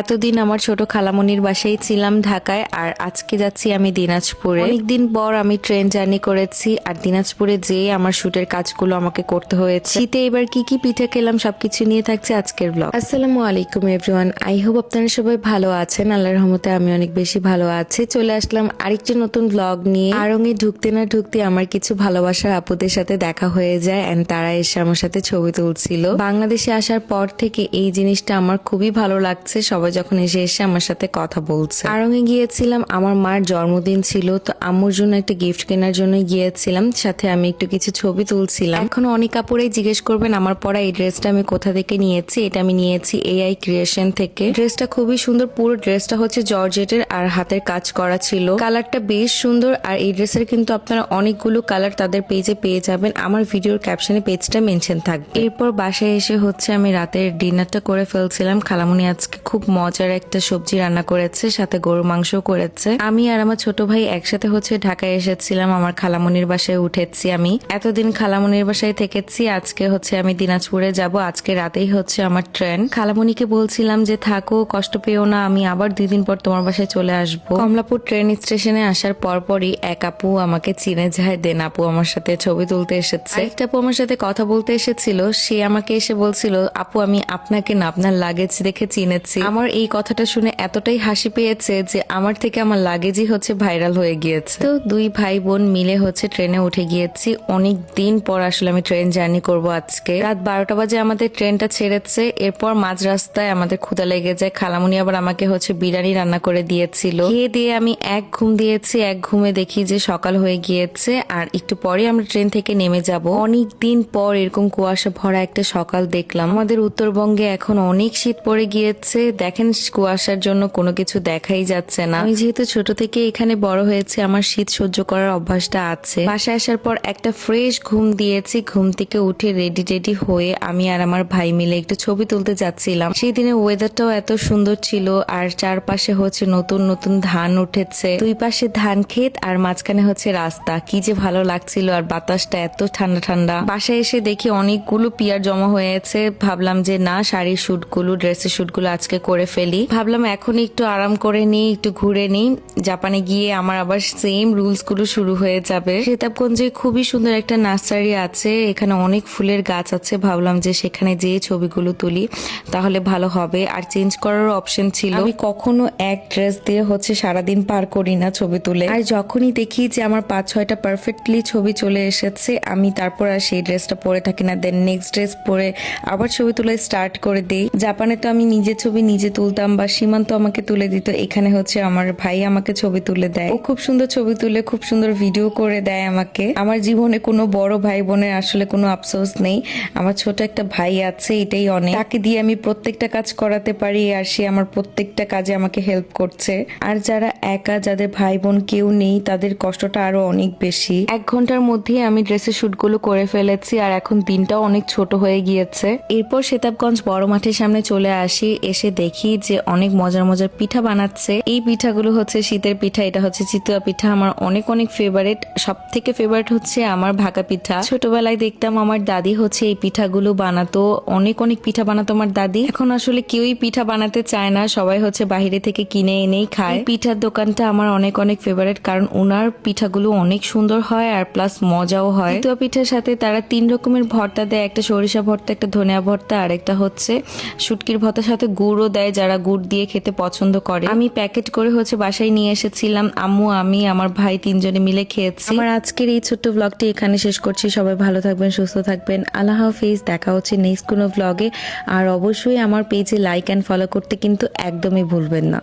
এতদিন আমার ছোট খালামণির বাসায় ছিলাম ঢাকায়, আর আজকে যাচ্ছি আমি দিনাজপুরে। অনেকদিন পর আমি ট্রেন জার্নি করেছি, আর দিনাজপুরে যেয়ে আমার শুটের কাজগুলো আমাকে করতে হয়েছে। শীতে এবার কি কি পিঠে খেলাম সবকিছু নিয়ে থাকছে আজকের ব্লগ। আসসালামু আলাইকুম এভরিওয়ান, আই হোপ আপনারা সবাই ভালো আছেন। আল্লাহর রহমতে আমি অনেক বেশি ভালো আছি। চলে আসলাম আরেকটি নতুন ব্লগ নিয়ে। আড়ং-এ ঢুকতে না ঢুকতে আমার কিছু ভালোবাসার আপুদের সাথে দেখা হয়ে যায়, এন্ড তারা এসে আমার সাথে ছবি তুলছিল। বাংলাদেশে আসার পর থেকে এই জিনিসটা আমার খুবই ভালো লাগছে, সবাই যখন এসে আমার সাথে কথা বলছে। আড়ং-এ গিয়েছিলাম, আমার মার জন্মদিন ছিল, তো আম্মুর জন্য একটা গিফট কেনার জন্য গিয়েছিলাম, সাথে আমি একটু কিছু ছবি তুলছিলাম। এখন অনেক কাপড়েই জিজ্ঞেস করবেন আমার পরা এই ড্রেসটা আমি কোথা থেকে নিয়েছি। এটা আমি নিয়েছি AI ক্রিয়েশন থেকে। ড্রেসটা খুবই সুন্দর, পুরো ড্রেসটা হচ্ছে জর্জেটের আর হাতের কাজ করা ছিল। কালারটা বেশ সুন্দর, আর এই ড্রেসের কিন্তু আপনারা অনেকগুলো কালার তাদের পেজে পেয়ে যাবেন। আমার ভিডিওর ক্যাপশনে পেজটা মেনশন থাকবে। এরপর বাসায় এসে হচ্ছে আমি রাতের ডিনারটা করে ফেলছিলাম। খালামুনি আজকে খুব মজার একটা সবজি রান্না করেছে, সাথে গরু মাংস করেছে। আমি আর আমার ছোট ভাই একসাথে হচ্ছে ঢাকায় এসেছিলাম, আমার খালামুনির বাসায় উঠেছি। আমি এতদিন খালামুনির বাসায় থেকেছি, আজকে হচ্ছে আমি দিনাজপুরে যাব। আজকে রাতেই হচ্ছে আমার ট্রেন। খালামুনিকে বলছিলাম যে থাকো, কষ্ট পেও না, আমি আবার 2 দিন পর তোমার বাসায় চলে আসবো। কমলাপুর ট্রেন স্টেশনে আসার পরপরই এক আপু আমাকে চিনে যায়, দেন আপু আমার সাথে ছবি তুলতে এসেছে। একটা আপু আমার সাথে কথা বলতে এসেছিল, সে আমাকে এসে বলছিল আপু আমি আপনাকে না আপনার লাগেজ দেখে চিনেছি। আমার এই কথাটা শুনে এতটাই হাসি পেয়েছে যে আমার থেকে আমার লাগেজই হচ্ছে ভাইরাল হয়ে গিয়েছে। তো 2 ভাই বোন মিলে হচ্ছে ট্রেনে উঠে গিয়েছি। অনেক দিন পর আসলে আমি ট্রেন জার্নি করব আজকে। রাত 12টা বাজে আমাদের ট্রেনটা ছেড়েছে। এরপর মাঝ রাস্তায় আমাদের ক্ষুধা লেগে যায়। খালামুনি আবার আমাকে হচ্ছে বিরিয়ানি রান্না করে দিয়েছিল। খেয়ে দিয়ে আমি এক ঘুম দিয়েছি। এক ঘুমে দেখি যে সকাল হয়ে গিয়েছে, আর একটু পরে আমরা ট্রেন থেকে নেমে যাব। অনেক দিন পর এরকম কুয়াশা ভরা একটা সকাল দেখলাম। আমাদের উত্তরবঙ্গে এখন অনেক শীত পড়ে গিয়েছে। দেখেন কুয়াশার জন্য কোনো কিছু দেখাই যাচ্ছে না। আমি যেহেতু ছোট থেকে এখানে বড় হয়েছে, আমার শীত সহ্য করার অভ্যাসটা আছে। বাসায় আসার পর একটা ফ্রেশ ঘুম দিয়েছি। ঘুম থেকে উঠে রেডি হয়ে আমি আর আমার ভাই মিলে একটু ছবি তুলতে যাচ্ছিলাম। সেই দিনে ওয়েদারটাও এত সুন্দর ছিল, আর চারপাশে হচ্ছে নতুন নতুন ধান উঠেছে। 2 পাশে ধান ক্ষেত, আর মাঝখানে হচ্ছে রাস্তা। কি যে ভালো লাগছিল, আর বাতাসটা এত ঠান্ডা ঠান্ডা। বাসায় এসে দেখি অনেকগুলো পিয়ার জমা হয়েছে। ভাবলাম যে না, শাড়ির শুটগুলো, ড্রেসের শুটগুলো আজকে করে ফেলি। ভাবলাম এখন একটু আরাম করে নিই, একটু ঘুরে নিই। জাপানে গিয়ে আমার আবার সেম রুলস গুলো শুরু হয়ে যাবে। সেতাবগঞ্জে খুবই সুন্দর একটা নার্সারি আছে, এখানে অনেক ফুলের গাছ আছে। ভাবলাম যে সেখানে যেয়ে ছবিগুলো তুলি, তাহলে ভালো হবে। আর চেঞ্জ করার অপশন ছিল। আমি কখনো এক ড্রেস দিয়ে হচ্ছে সারাদিন পার করি না ছবি তুলে, আর যখনই দেখি যে আমার 5-6টা পারফেক্টলি ছবি চলে এসেছে, আমি তারপর আর সেই ড্রেসটা পরে থাকি না। দেন নেক্সট ড্রেস পরে আবার ছবি তুলে স্টার্ট করে দিই। জাপানে তো আমি নিজে ছবি নিজে তুলতাম, বা সীমান্ত আমাকে তুলে দিত। এখানে হচ্ছে আমার ভাই আমাকে ছবি তুলে দেয়। ও খুব সুন্দর ছবি তুলে খুব সুন্দর ভিডিও করে দেয় আমাকে। আমার জীবনে কোনো বড় ভাই বোনের আসলে কোনো আফসোস নেই। আমার ছোট একটা ভাই আছে, এটাই অনেক। তাকে দিয়ে আমি প্রত্যেকটা কাজ করাতে পারি, আর সে আমার প্রত্যেকটা কাজে আমাকে হেল্প করছে। আর যারা একা, যাদের ভাই বোন কেউ নেই, তাদের কষ্টটা আরো অনেক বেশি। 1 ঘন্টার মধ্যে আমি ড্রেসের শুটগুলো করে ফেলেছি, আর এখন দিনটাও অনেক ছোট হয়ে গিয়েছে। এরপর সেতাবগঞ্জ বড় মাঠের সামনে চলে আসি। এসে দেখি যে অনেক মজার মজার পিঠা বানাচ্ছে। এই পিঠাগুলো হচ্ছে শীতের পিঠা। এটা হচ্ছে চিতুয়া পিঠা, আমার অনেক অনেক ফেভারিট। সব থেকে ফেভারিট হচ্ছে আমার ভাকা পিঠা। ছোটবেলায় দেখতাম আমার দাদি হচ্ছে এই পিঠাগুলো বানাতো, অনেক অনেক পিঠা বানাতো আমার দাদি। এখন আসলে কেউই পিঠা বানাতে চায় না, সবাই হচ্ছে বাইরে থেকে কিনে এনেই খায়। পিঠার দোকানটা আমার অনেক অনেক ফেভারিট, কারণ ওনার পিঠাগুলো অনেক সুন্দর হয়, আর প্লাস মজাও হয়। চিতুয়া পিঠার সাথে তারা 3 রকমের ভর্তা দেয়, একটা সরিষা ভর্তা, একটা ধনিয়া ভর্তা, আর একটা হচ্ছে শুটকির ভর্তার সাথে গুড়ও দেয়, যারা গুড় দিয়ে খেতে পছন্দ করে। আমি প্যাকেট করে হচ্ছে বাসায় নিয়ে এসেছিলাম। আম্মু, আমি, আমার ভাই 3 জনে মিলে খেয়েছি। আমার আজকের এই ছোট্ট ব্লগটি এখানে শেষ করছি। সবাই ভালো থাকবেন, সুস্থ থাকবেন। আল্লাহ হাফিজ। দেখা হচ্ছে নেক্সট কোনো ব্লগে। আর অবশ্যই আমার পেজে লাইক এন্ড ফলো করতে কিন্তু একদমই ভুলবেন না।